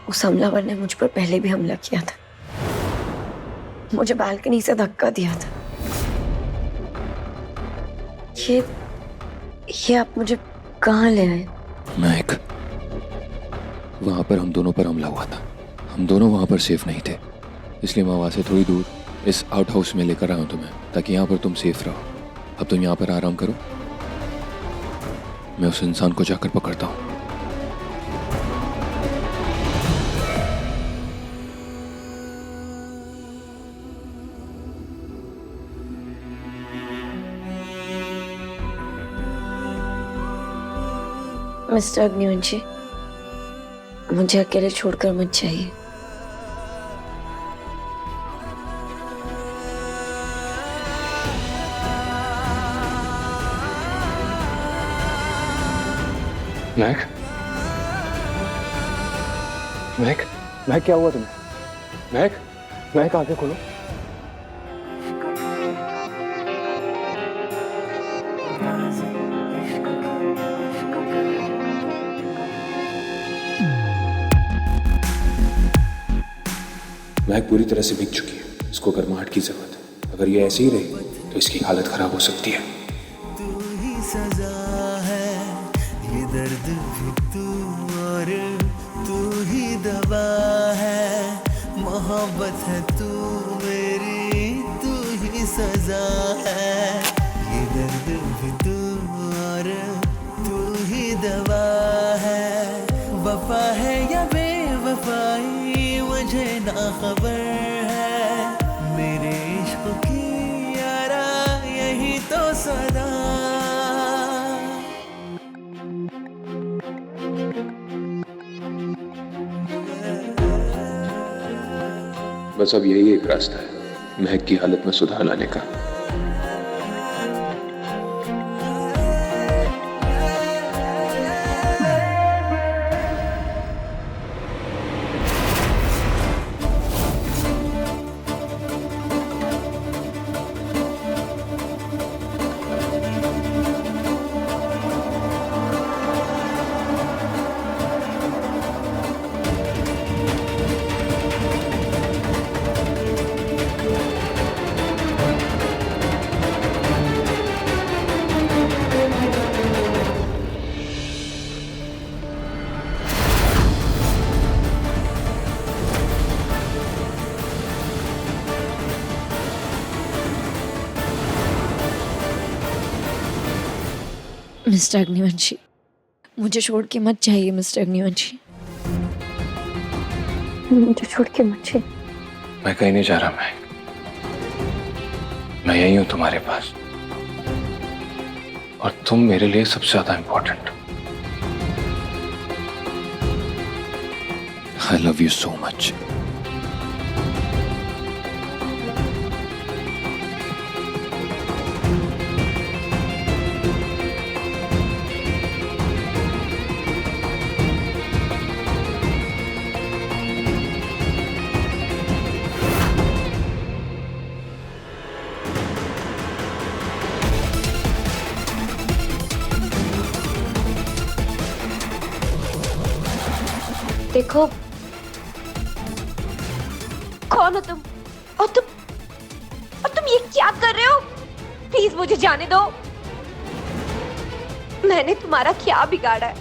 उस हमलावर ने मुझ पर पहले भी हमला किया था, मुझे बालकनी से धक्का दिया था। ये आप मुझे कहाँ ले आए? महक, वहां पर हम दोनों पर हमला हुआ था। हम दोनों वहां पर सेफ नहीं थे, इसलिए मैं वहां से थोड़ी दूर इस आउट हाउस में लेकर आया हूं तुम्हें, ताकि यहाँ पर तुम सेफ रहो। अब तुम यहाँ पर आराम करो, मैं उस इंसान को जाकर पकड़ता हूँ। मिस्टर अग्निवंशी, मुझे अकेले छोड़कर मत जाइए। महक, महक, महक क्या हुआ तुम्हें? महक, महक आंखें खोलो। महक पूरी तरह से भीग चुकी है, इसको गर्माहट की जरूरत है। अगर ये ऐसे ही रही तो इसकी हालत खराब हो सकती है। तू ही सजा है, ये दर्द भी तू और तू ही दवा है। मोहब्बत है तू मेरी, तू ही सजा है। ये दर्द भी तू और तू ही दवा है। वफा है या बेवफाई मुझे ना खबर है। मेरे इश्क की यारा यही तो सदा। बस अब यही एक रास्ता है महक की हालत में सुधार लाने का। मिस्टर अग्निवंशी, मुझे छोड़ के मत जाइए। मिस्टर अग्निवंशी, मुझे छोड़ के मत जाइए। मैं कहीं नहीं जा रहा महक, मैं यही हूं तुम्हारे पास, और तुम मेरे लिए सबसे ज्यादा important. I love you so much. देखो, कौन हो तुम? और तुम ये क्या कर रहे हो? प्लीज मुझे जाने दो। मैंने तुम्हारा क्या बिगाड़ा है?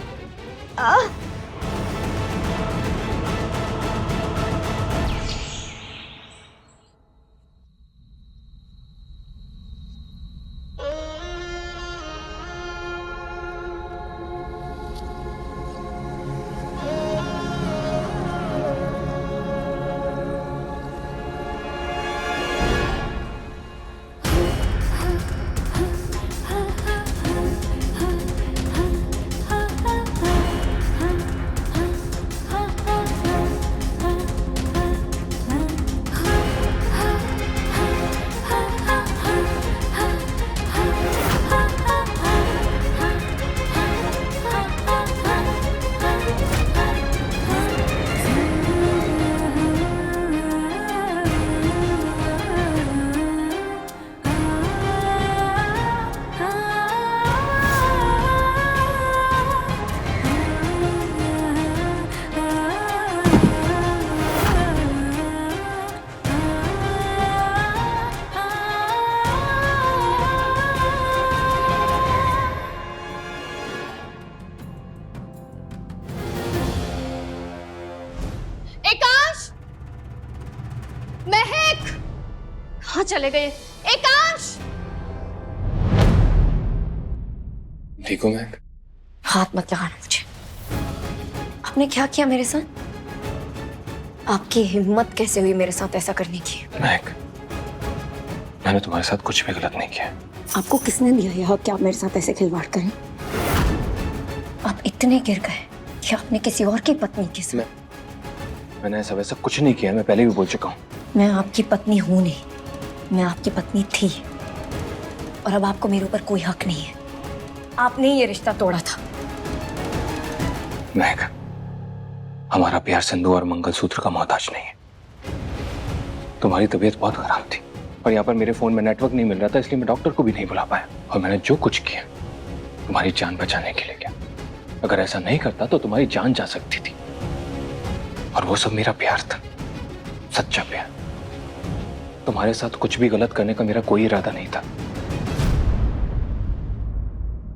कहाँ चले गए? एकांश! ठीक हो महक? हाथ मत लगाना मुझे। आपने क्या किया मेरे साथ? आपकी हिम्मत कैसे हुई मेरे साथ ऐसा करने की? महक, मैंने तुम्हारे साथ कुछ भी गलत नहीं किया। आपको किसने दिया यह हक कि आप मेरे साथ ऐसे खिलवाड़ करें? आप इतने गिर गए कि आपने किसी और की पत्नी के साथ। मैंने ऐसा वैसा कुछ नहीं किया, मैं पहले भी बोल चुका हूँ। मैं आपकी पत्नी हूं नहीं, मैं आपकी पत्नी थी, और अब आपको मेरे ऊपर कोई हक नहीं है। आपने ही ये रिश्ता तोड़ा था। महक, हमारा प्यार सिंदूर और मंगलसूत्र का मोहताज नहीं है। तुम्हारी तबीयत बहुत खराब थी और यहाँ पर मेरे फोन में नेटवर्क नहीं मिल रहा था, इसलिए मैं डॉक्टर को भी नहीं बुला पाया। और मैंने जो कुछ किया तुम्हारी जान बचाने के लिए किया। अगर ऐसा नहीं करता तो तुम्हारी जान जा सकती थी। और वो सब मेरा प्यार था, सच्चा प्यार। तुम्हारे साथ कुछ भी गलत करने का मेरा कोई इरादा नहीं था।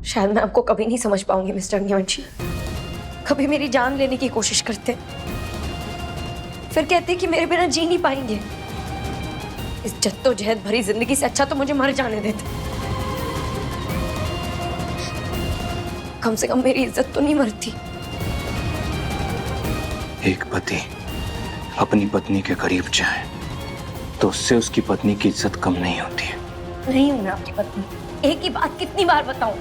शायद मैं आपको कभी नहीं समझ पाऊंगी मिस्टर अग्निवंशी। कभी मेरी जान लेने की कोशिश करते, फिर कहते कि मेरे बिना जी नहीं पाएंगे। इस जद्दोजहद भरी जिंदगी से अच्छा तो मुझे मर जाने देते। कम से कम मेरी इज्जत तो नहीं मरती। एक पति अपनी पत्नी के करीब जाए तो उससे उसकी पत्नी की इज्जत कम नहीं होती है। नहीं हूं मैं आपकी पत्नी, एक ही बात कितनी बार बताऊं?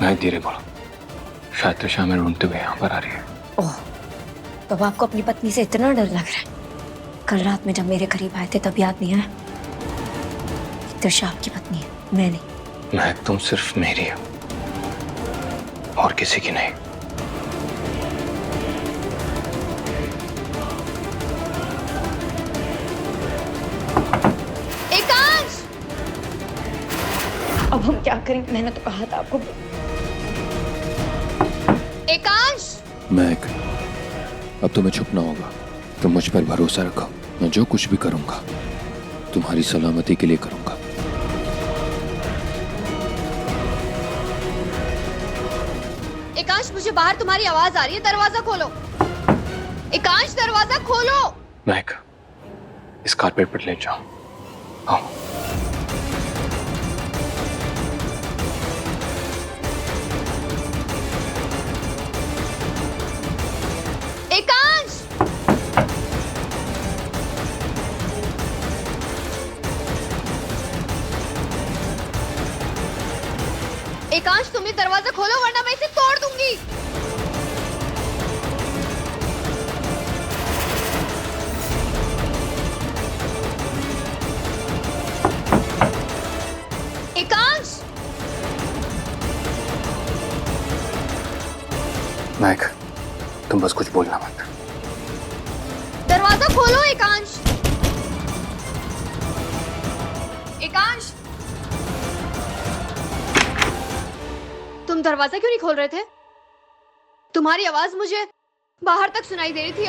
मैं धीरे बोलो, शायद तो शाम ढूंढते हुए यहाँ पर आ रही है। ओह, तो अब आपको अपनी पत्नी से इतना डर लग रहा है? कल रात में जब मेरे करीब आए थे तब याद नहीं आया? त्रिशा आपकी पत्नी है, मैं नहीं। महक, तुम सिर्फ मेरी हो और किसी की नहीं। एकांश! अब हम क्या करें? मैंने तो कहा था आपको। एकांश! महक, अब तुम्हें छुपना होगा। तुम मुझ पर भरोसा रखो, मैं जो कुछ भी करूंगा तुम्हारी सलामती के लिए करूंगा। एकांश, मुझे बाहर तुम्हारी आवाज आ रही है, दरवाजा खोलो। एकांश, दरवाजा खोलो। महक, इस कारपेट पर ले जाओ। आओ। एकांश! एकांश, तुम ये दरवाजा खोलो वरना मैं इसे तोड़ दूंगी। एकांश! महक, तुम बस कुछ बोलना मत। दरवाजा खोलो एकांश। एकांश, तुम दरवाजा क्यों नहीं खोल रहे थे? तुम्हारी आवाज मुझे बाहर तक सुनाई दे रही थी।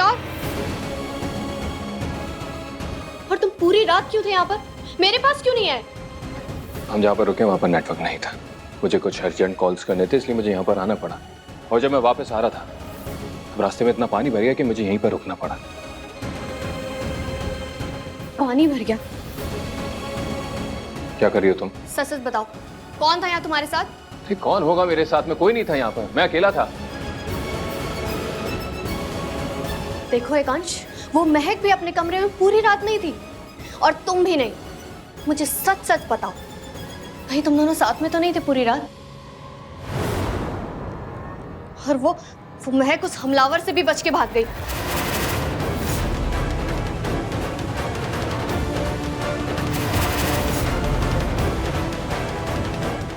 और तुम पूरी रात क्यों थे यहाँ पर? मेरे पास क्यों नहीं आए? हम जहाँ पर रुके वहाँ पर नेटवर्क नहीं था। मुझे कुछ अर्जेंट कॉल्स करने थे, इसलिए मुझे यहाँ पर आना पड़ा। और जब मैं वापस आ रहा था अब रास्ते में इतना पानी भर गया कि मुझे यहीं पर रुकना पड़ा। पानी भर गया? क्या कर रही हो तुम? सच सच बताओ, कौन था यहाँ तुम्हारे साथ? ठीक, कौन होगा मेरे साथ में? कोई नहीं था यहाँ पर, मैं अकेला था। देखो एकांश, वो महक भी अपने कमरे में पूरी रात नहीं थी, और तुम भी नहीं। मुझे सच सच बताओ, कहीं तुम दोनों साथ में तो नहीं थे पूरी रात? और वो महक उस हमलावर से भी बच के भाग गई।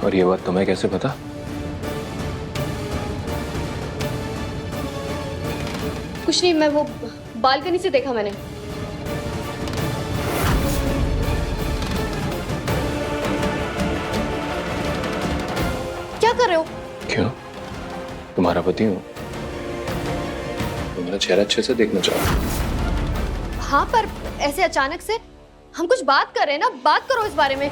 और ये बात तुम्हें कैसे पता? कुछ नहीं, मैं वो बालकनी से देखा मैंने। क्या कर रहे हो? क्यों? तुम्हारा पति हूँ, तुम्हारा चेहरा अच्छे से देखना चाहो। हाँ, पर ऐसे अचानक से? हम कुछ बात कर रहे हैं ना, बात करो इस बारे में।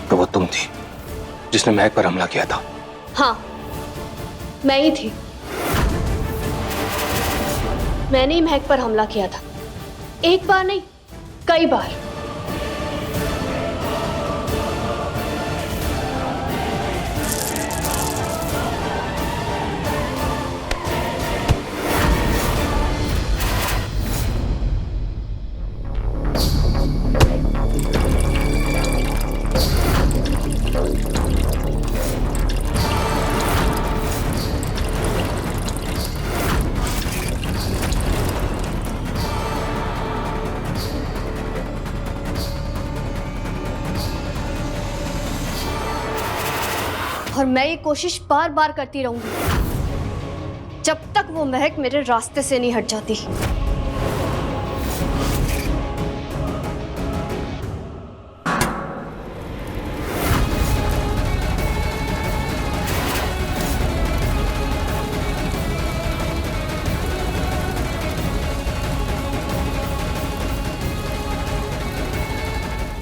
तो वो तुम थी जिसने महक पर हमला किया था? हाँ, मैं ही थी। मैंने ही महक पर हमला किया था। एक बार नहीं, कई बार। और मैं ये कोशिश बार बार करती रहूंगी जब तक वो महक मेरे रास्ते से नहीं हट जाती।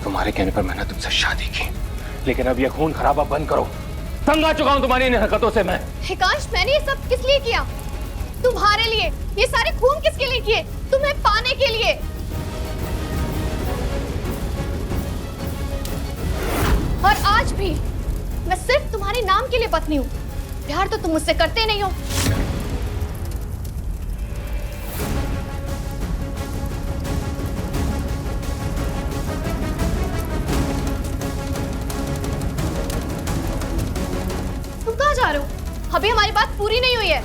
तुम्हारे कहने पर मैंने तुमसे शादी की, लेकिन अब यह खून खराबा बंद करो। तंग आ चुका हूं तुम्हारी इन हरकतों से मैं। हिकांश, मैंने ये सब किस लिए किया? तुम्हारे लिए। ये सारे खून किसके लिए किए? तुम्हें पाने के लिए। और आज भी मैं सिर्फ तुम्हारे नाम के लिए पत्नी हूँ। प्यार तो तुम मुझसे करते नहीं हो। जा रहे हो? अभी हमारी बात पूरी नहीं हुई है।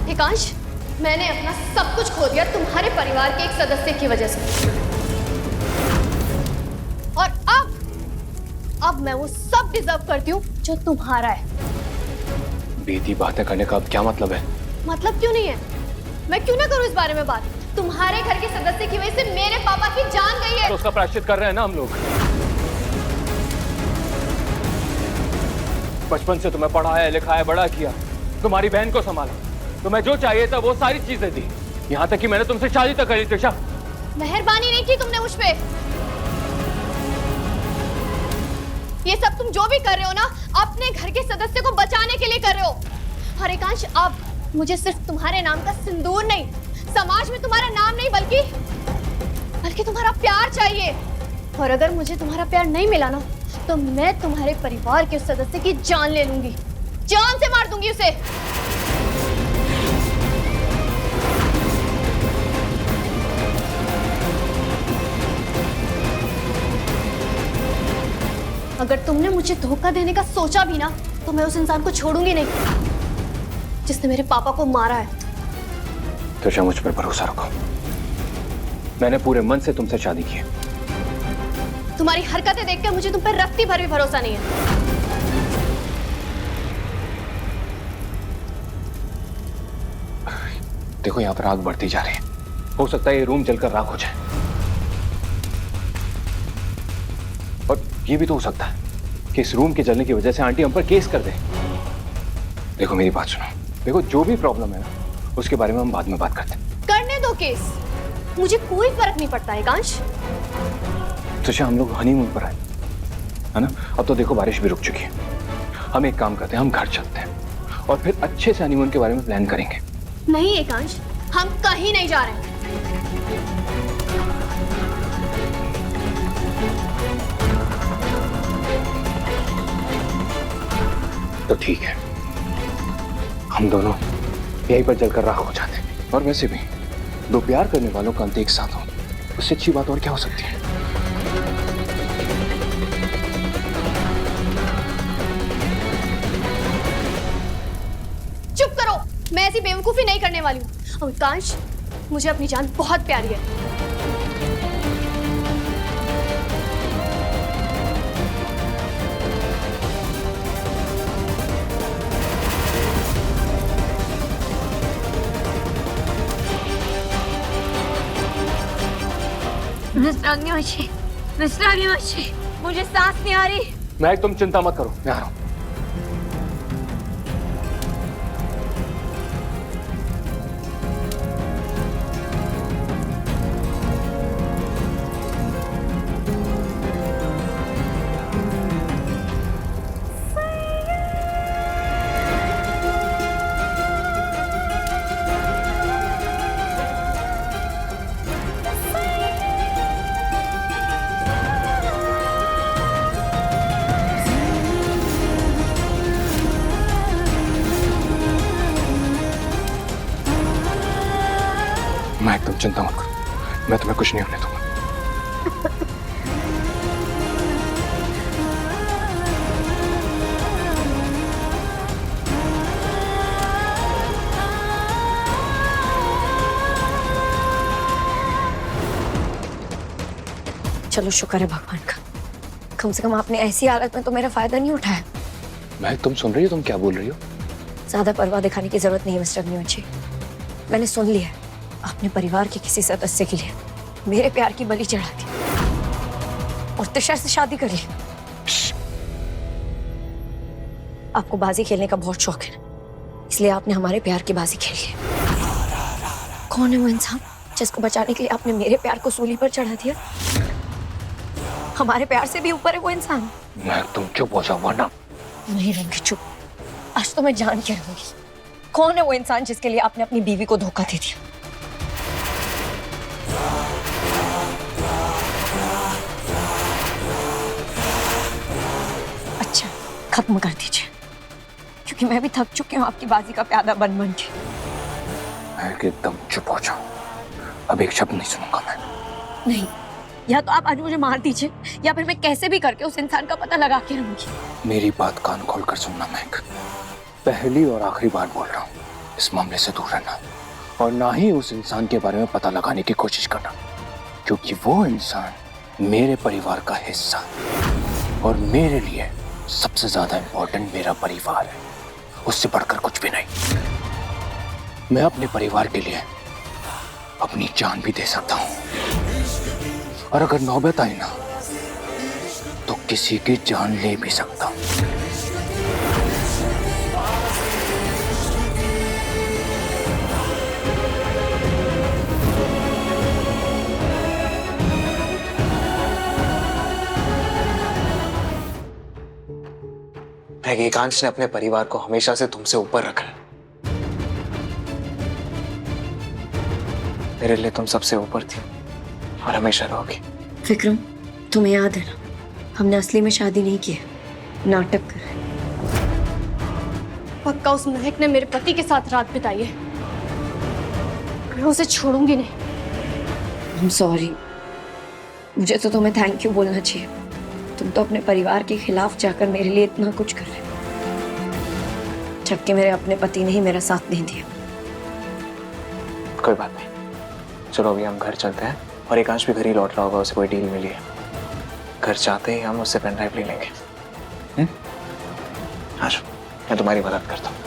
हिकांश, मैंने अपना सब कुछ खो दिया तुम्हारे परिवार के एक सदस्य की वजह से। और अब मैं वो सब डिजर्व करती हूँ जो तुम्हारा है। बेटी बातें करने का अब क्या मतलब है? मतलब क्यों नहीं है? मैं क्यों ना करूँ इस बारे में बात? तुम्हारे घर के सदस्य की वजह से मेरे पापा की जान गई है। तो उसका प्रायश्चित कर रहे हैं ना हम लोग। बचपन से तुम्हें पढ़ाया लिखाया बड़ा किया, तुम्हारी बहन को संभाला, तुम्हें जो चाहिए था वो सारी चीजें दी, यहाँ तक कि मैंने तुमसे शादी तक करी। त्रिशा, मेहरबानी नहीं की तुमने मुझ पे। ये सब तुम जो भी कर रहे हो ना, अपने घर के सदस्य को बचाने के लिए कर रहे हो। और हिकांश, अब मुझे सिर्फ तुम्हारे नाम का सिंदूर नहीं, समाज में तुम्हारा नाम नहीं, बल्कि तुम्हारा प्यार चाहिए। और अगर मुझे तुम्हारा प्यार नहीं मिला ना, तो मैं तुम्हारे परिवार के सदस्य की जान ले लूंगी, जान से मार दूंगी उसे। अगर तुमने मुझे धोखा देने का सोचा भी ना, तो मैं उस इंसान को छोड़ूंगी नहीं जिसने मेरे पापा को मारा है। त्रिशा, मुझ पर भरोसा रखो। मैंने पूरे मन से तुमसे शादी की है। तुम्हारी हरकतें देखकर मुझे तुम पर रत्ती भर भी भरोसा नहीं है। देखो, यहाँ पर आग बढ़ती जा रही है। हो सकता है ये रूम जलकर राख हो जाए, और ये भी तो हो सकता है कि इस रूम के जलने की वजह से आंटी हम पर केस कर दे। देखो, मेरी बात सुनो। देखो, जो भी प्रॉब्लम है ना, उसके बारे में हम बाद में बात करते हैं। करने दो केस, मुझे कोई फर्क नहीं पड़ता हिकांश। त्रिशा, हम लोग हनीमून पर आए है ना? अब तो देखो बारिश भी रुक चुकी है। हम एक काम करते हैं, हम घर चलते हैं और फिर अच्छे से हनीमून के बारे में प्लान करेंगे। नहीं एकांश, हम कहीं नहीं जा रहे। तो ठीक है, हम दोनों यहीं पर जलकर राख हो जाते हैं। और वैसे भी दो प्यार करने वालों का अंत एक साथ हो, उससे अच्छी बात और क्या हो सकती है? चुप करो, मैं ऐसी बेवकूफी नहीं करने वाली हूँ। एकांश, मुझे अपनी जान बहुत प्यारी है। मिस्टर अग्निवंशी, मिस्टर अग्निवंशी, मुझे सांस नहीं आ रही। महक तुम चिंता मत करो, मैं आ रहा हूँ। महक तुम चिंता मत करो, मैं तुम्हें कुछ नहीं होने दूंगा। चलो शुक्र है भगवान का, कम से कम आपने ऐसी हालत में तो मेरा फायदा नहीं उठाया। महक तुम सुन रही हो, तुम क्या बोल रही हो? ज्यादा परवाह दिखाने की जरूरत नहीं है मिस्टर अग्निवंशी, मैंने सुन लिया है। आपने परिवार के किसी सदस्य के लिए मेरे प्यार की बलि चढ़ा दी और तुषार से शादी कर ली। आपको बाजी खेलने का बहुत शौक है, इसलिए आपने हमारे प्यार की बाजी खेल ली। कौन है वो इंसान जिसको बचाने के लिए आपने मेरे प्यार को सूली पर चढ़ा दिया? हमारे प्यार से भी ऊपर है वो इंसान। महक तुम चुप हो जाओ वरना। नहीं रहूंगी चुप, आज तो मैं जान के रहूंगी। कौन है वो इंसान जिसके लिए आपने अपनी बीवी को धोखा दे दिया? अच्छा, खत्म कर दीजिए, क्योंकि मैं भी थक चुकी हूँ आपकी बाजी का प्यादा बन बन के। महक एकदम चुप हो जाओ, अब एक शब्द नहीं सुनूंगा मैं। नहीं, या तो आप आज मुझे मार दीजिए या फिर मैं कैसे भी करके उस इंसान का पता लगा के रहूंगी। मेरी बात कान खोल कर सुनना महक, पहली और आखिरी बार बोल रहा हूँ, इस मामले से दूर रहना और ना ही उस इंसान के बारे में पता लगाने की कोशिश करना, क्योंकि वो इंसान मेरे परिवार का हिस्सा और मेरे लिए सबसे ज्यादा इंपॉर्टेंट मेरा परिवार है, उससे बढ़कर कुछ भी नहीं। मैं अपने परिवार के लिए अपनी जान भी दे सकता हूँ, और अगर नौबत आई ना तो किसी की जान ले भी सकता हूँ। एकांश ने अपने परिवार को हमेशा से तुमसे ऊपर रखा है। मेरे लिए तुम सबसे ऊपर थी और हमेशा रहोगी। विक्रम, तुम्हें याद है ना, हमने असली में शादी नहीं की है, नाटक कर रहे। पक्का उस महक ने मेरे पति के साथ रात बिताई है, मैं उसे छोड़ूंगी नहीं। I'm सॉरी, मुझे तो तुम्हें थैंक यू बोलना चाहिए। तुम तो अपने परिवार के खिलाफ जाकर मेरे लिए इतना कुछ कर रहे हो, जबकि मेरे अपने पति ने ही मेरा साथ नहीं दिया। कोई बात नहीं, चलो अभी हम घर चलते हैं और एकांश भी घर ही लौट रहा होगा, उसे कोई डील मिली है। घर जाते ही हम उससे पेन ड्राइव ले लेंगे। आज मैं तुम्हारी मदद करता हूँ।